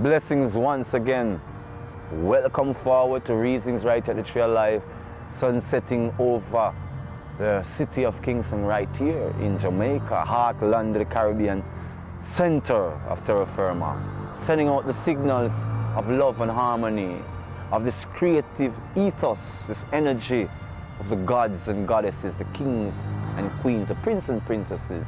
Blessings once again. Welcome forward to Reasons right at the Tree of Life, sun setting over the city of Kingston right here in Jamaica, heartland of the Caribbean, center of terra firma, sending out the signals of love and harmony, of this creative ethos, this energy of the gods and goddesses, the kings and queens, the princes and princesses,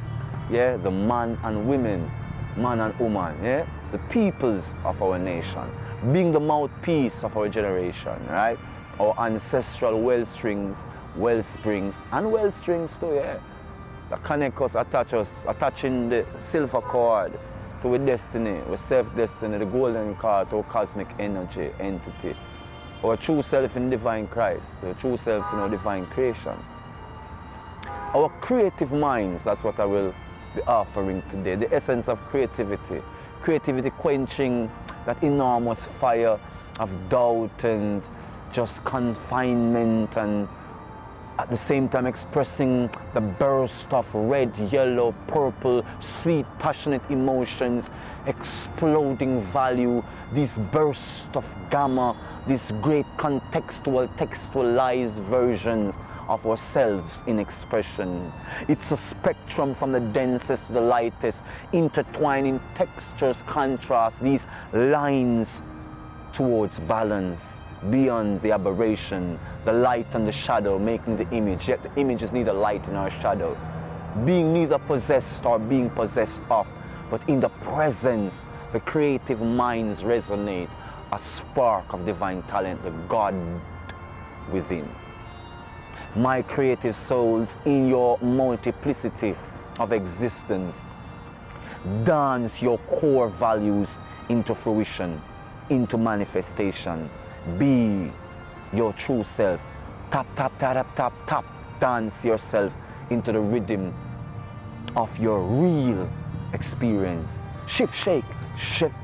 yeah, the man and women, man and woman, yeah, the peoples of our nation, being the mouthpiece of our generation, right? Our ancestral wellsprings, and wellsprings too, yeah, that connect us, attaching the silver cord to our destiny, our self-destiny, the golden cord to our cosmic energy, entity, our true self in divine Christ, the true self in our divine creation. Our creative minds, that's what I will be offering today, the essence of creativity. Creativity quenching that enormous fire of doubt and just confinement, and at the same time expressing the burst of red, yellow, purple, sweet, passionate emotions, exploding value, these bursts of gamma, these great textualized versions of ourselves in expression. It's a spectrum from the densest to the lightest, intertwining textures, contrast, these lines towards balance, beyond the aberration, the light and the shadow making the image, yet the image is neither light nor shadow, being neither possessed or being possessed of, but in the presence, the creative minds resonate, a spark of divine talent, the God within. My creative souls, in your multiplicity of existence, dance your core values into fruition, into manifestation. Be your true self. Tap, tap, tap, tap, tap, tap. Dance yourself into the rhythm of your real experience. Shift, shake,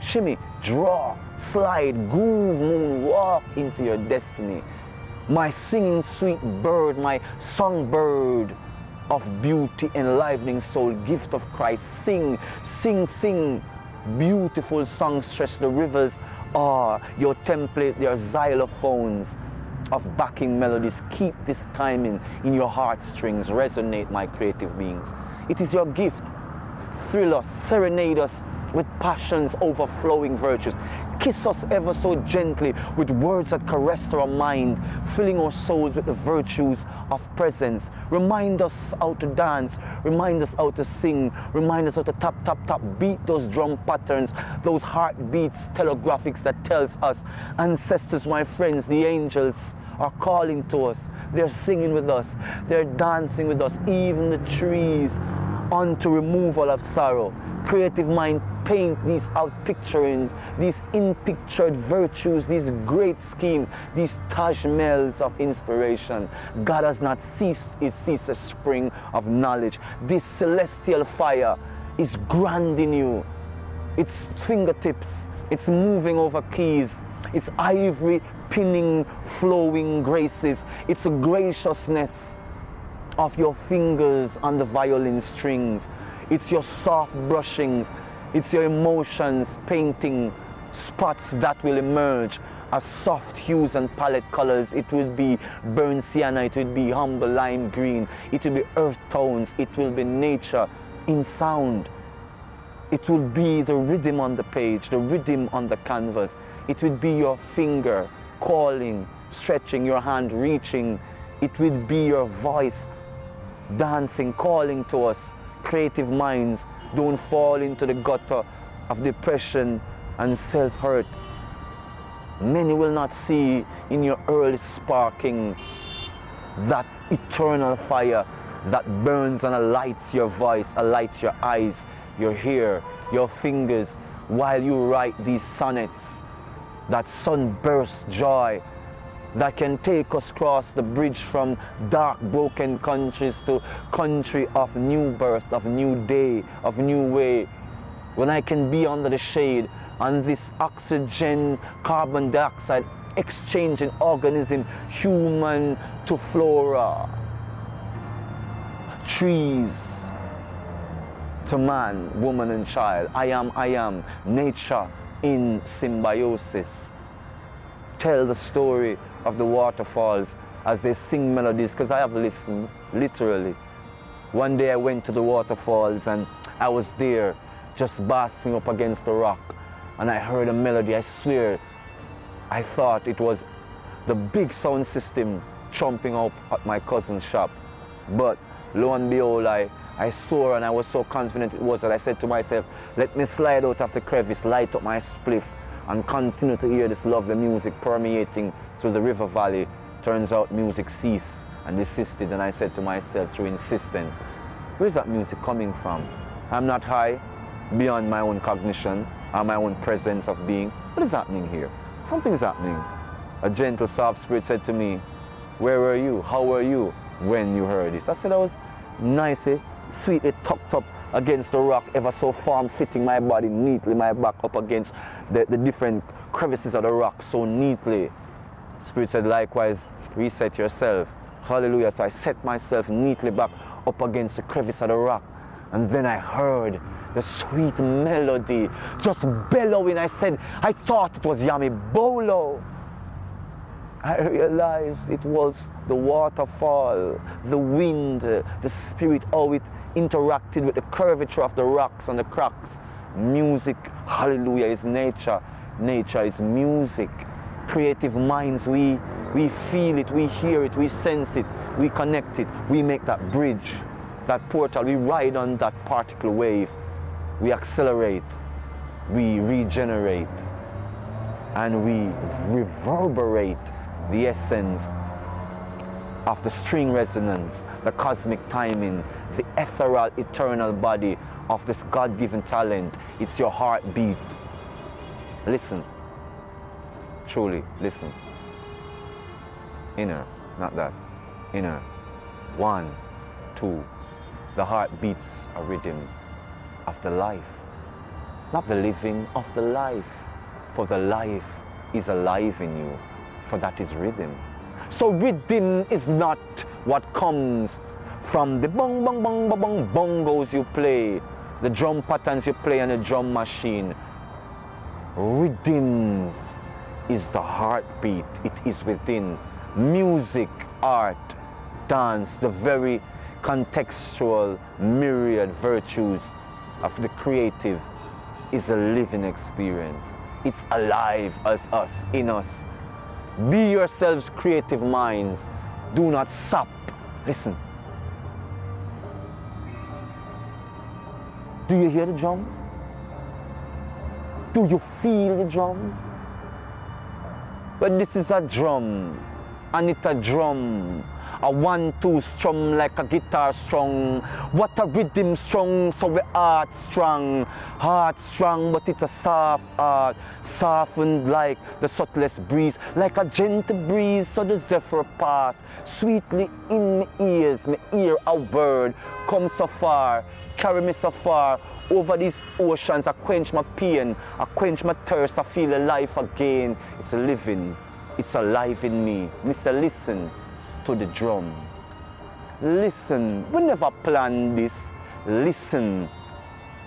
shimmy, draw, slide, groove, moonwalk into your destiny. My singing sweet bird, my songbird of beauty, enlivening soul, gift of Christ. Sing, sing, sing, beautiful songs stretch the rivers are your template, their xylophones of backing melodies. Keep this timing in your heartstrings, resonate, my creative beings. It is your gift. Thrill us, serenade us with passion's overflowing virtues. Kiss us ever so gently with words that caress our mind, filling our souls with the virtues of presence. Remind us how to dance, remind us how to sing, remind us how to tap, tap, tap, beat those drum patterns, those heartbeats, telegraphics that tells us, ancestors, my friends, the angels are calling to us. They're singing with us, they're dancing with us, even the trees, unto removal of sorrow. Creative mind paint these outpicturings, these in-pictured virtues, these great schemes, these Taj Mahals of inspiration. God has not ceased his ceaseless spring of knowledge. This celestial fire is grand in you. Its fingertips, it's moving over keys, its ivory pinning, flowing graces, its graciousness of your fingers on the violin strings. It's your soft brushings, it's your emotions painting spots that will emerge as soft hues and palette colors. It will be burnt sienna, it will be humble lime green, it will be earth tones, it will be nature in sound. It will be the rhythm on the page, the rhythm on the canvas. It will be your finger calling, stretching, your hand reaching. It will be your voice dancing, calling to us. Creative minds, don't fall into the gutter of depression and self-hurt. Many will not see in your early sparking that eternal fire that burns and alights your voice, alights your eyes, your hair, your fingers, while you write these sonnets, that sunburst joy that can take us across the bridge from dark, broken countries to country of new birth, of new day, of new way. When I can be under the shade and this oxygen, carbon dioxide exchanging organism, human to flora, trees to man, woman and child. I am, nature in symbiosis. Tell the story of the waterfalls as they sing melodies, because I have listened literally. One day I went to the waterfalls and I was there just basking up against the rock, and I heard a melody. I swear I thought it was the big sound system trumping up at my cousin's shop. But lo and behold, I saw, and I was so confident it was that I said to myself, let me slide out of the crevice, light up my spliff, and continue to hear this lovely music permeating through the river valley. Turns out music ceased and desisted, and I said to myself through insistence, where's that music coming from? I'm not high beyond my own cognition or my own presence of being. What is happening here? Something is happening. A gentle, soft spirit said to me, where were you? How were you when you heard this? I said I was nicely, sweetly tucked up against the rock, ever so form-fitting my body neatly, my back up against the different crevices of the rock so neatly. Spirit said, likewise, reset yourself. Hallelujah. So I set myself neatly back up against the crevice of the rock. And then I heard the sweet melody just bellowing. I said, I thought it was Yami Bolo. I realized it was the waterfall, the wind, the spirit, how it interacted with the curvature of the rocks and the cracks. Music, hallelujah, is nature. Nature is music. Creative minds, we feel it, we hear it, we sense it, we connect it, we make that bridge, that portal, we ride on that particle wave, we accelerate, we regenerate, and we reverberate the essence of the string resonance, the cosmic timing, the ethereal, eternal body of this God-given talent. It's your heartbeat. Listen. Truly, listen. Inner, not that. Inner. 1, 2. The heart beats a rhythm of the life. Not the living, of the life. For the life is alive in you. For that is rhythm. So rhythm is not what comes from the bong bong bong bong bong bongos you play, the drum patterns you play on a drum machine. Rhythms is the heartbeat. It is within. Music, art, dance, the very contextual myriad virtues of the creative is a living experience. It's alive as us, in us. Be yourselves creative minds. Do not sap. Listen. Do you hear the drums? Do you feel the drums? But this is a drum, and it's a drum, a 1-2 strum like a guitar strung. What a rhythm strung, so we heart strung, but it's a soft heart, softened like the subtlest breeze, like a gentle breeze, so the zephyr pass sweetly in my ears. Me hear a word come so far, carry me so far. Over these oceans, I quench my pain, I quench my thirst, I feel alive again. It's living, it's alive in me. Mister, listen to the drum. Listen, we never planned this. Listen,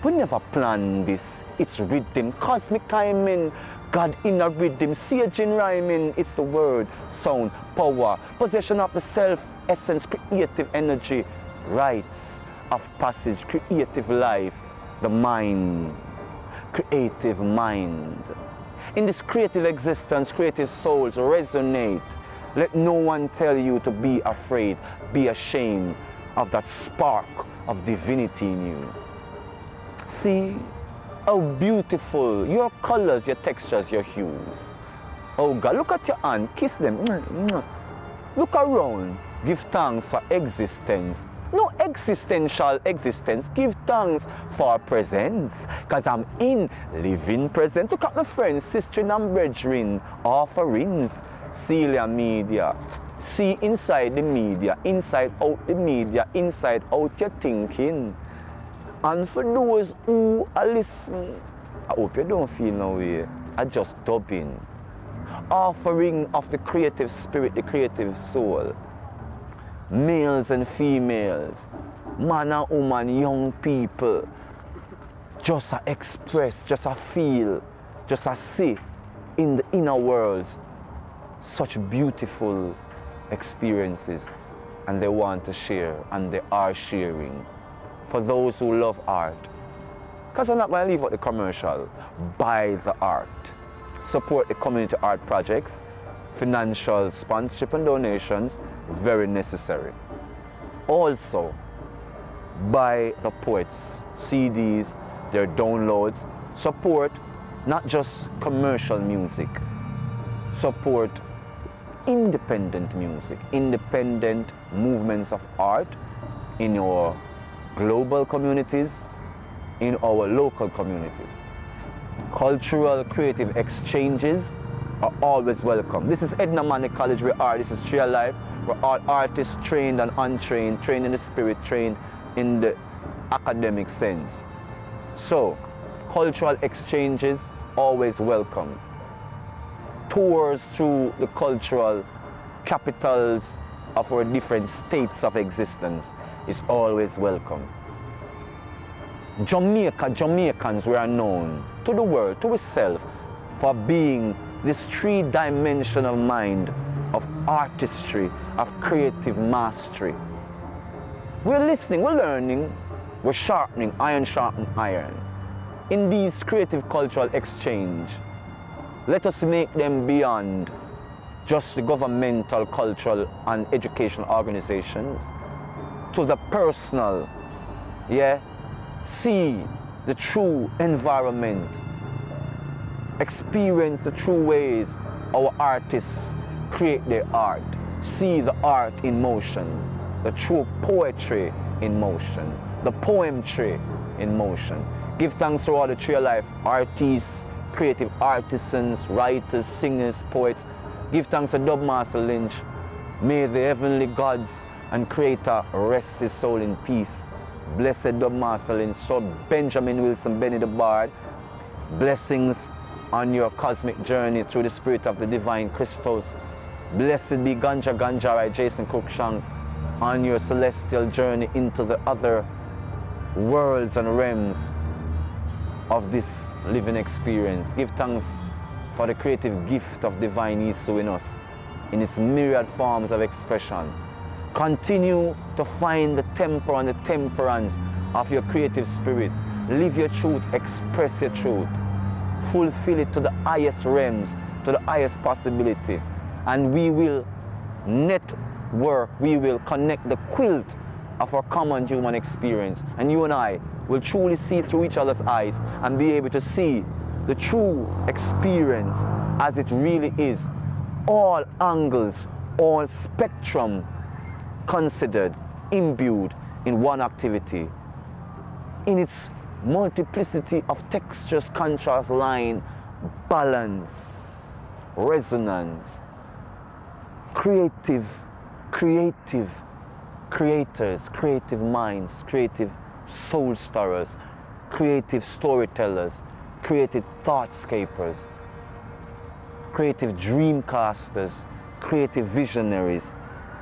we never planned this. It's rhythm, cosmic timing, God in a rhythm, sage in rhyming. It's the word, sound, power, possession of the self, essence, creative energy, rites of passage, creative life. The mind, creative mind. In this creative existence, creative souls resonate. Let no one tell you to be afraid, be ashamed of that spark of divinity in you. See how beautiful your colors, your textures, your hues. Oh God, look at your hand, kiss them. Look around, give thanks for existence. No existential existence. Give thanks for presence. Because I'm in living present. Look at my friends, sister and brethren, offerings. Celia Media. See inside the media, inside out the media, inside out your thinking. And for those who are listening, I hope you don't feel no way. I just dubbing. Offering of the creative spirit, the creative soul. Males and females, man and woman, young people, just a express, just a feel, just to see in the inner worlds such beautiful experiences, and they want to share, and they are sharing for those who love art. Because I'm not going to leave out the commercial. Buy the art. Support the community art projects. Financial sponsorship and donations, very necessary. Also, buy the poets' CDs, their downloads. Support not just commercial music. Support independent music, independent movements of art in your global communities, in our local communities. Cultural creative exchanges are always welcome. This is Edna Manley College where artists is real life, where artists trained and untrained, trained in the spirit, trained in the academic sense. So, cultural exchanges always welcome. Tours through the cultural capitals of our different states of existence is always welcome. Jamaicans were known to the world, to itself, for being this three-dimensional mind of artistry, of creative mastery. We're listening, we're learning, we're sharpening, iron sharpen iron. In these creative cultural exchange, let us make them beyond just the governmental, cultural, and educational organizations to the personal, see the true environment, experience the true ways our artists create their art, see the art in motion, the true poetry in motion, the poetry in motion. Give thanks to all the tree of life artists, creative artisans, writers, singers, poets. Give thanks to Dubmaster Lynch. May the heavenly gods and creator rest his soul in peace. Blessed Dubmaster Lynch, so Benjamin Wilson, Benny the Bard. Blessings on your cosmic journey through the spirit of the divine crystals. Blessed be Ganja Ganjarai, Jason Cruikshank, on your celestial journey into the other worlds and realms of this living experience. Give thanks for the creative gift of divine Isu in us, in its myriad forms of expression. Continue to find the temper and the temperance of your creative spirit. Live your truth, express your truth. Fulfill it to the highest realms, to the highest possibility. And we will network, we will connect the quilt of our common human experience. And you and I will truly see through each other's eyes and be able to see the true experience as it really is. All angles, all spectrum considered, imbued in one activity. In its multiplicity of textures, contrast, line, balance, resonance. Creative creators, creative minds, creative soul stirrers, creative storytellers, creative thoughtscapers, creative dreamcasters, creative visionaries.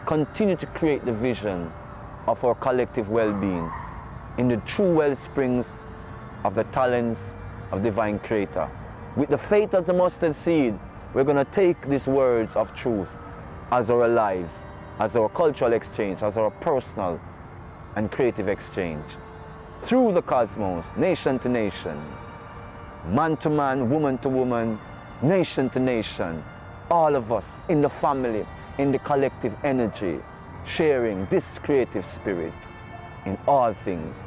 Continue to create the vision of our collective well-being in the true well springs of the talents of divine creator. With the faith as the mustard seed, we're going to take these words of truth as our lives, as our cultural exchange, as our personal and creative exchange. Through the cosmos, nation to nation, man to man, woman to woman, nation to nation, all of us in the family, in the collective energy, sharing this creative spirit in all things.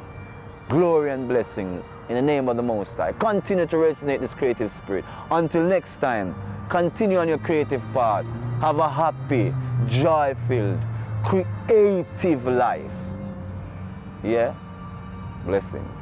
Glory and blessings in the name of the Most High. Continue to resonate this creative spirit. Until next time, continue on your creative path. Have a happy, joy-filled, creative life. Yeah? Blessings.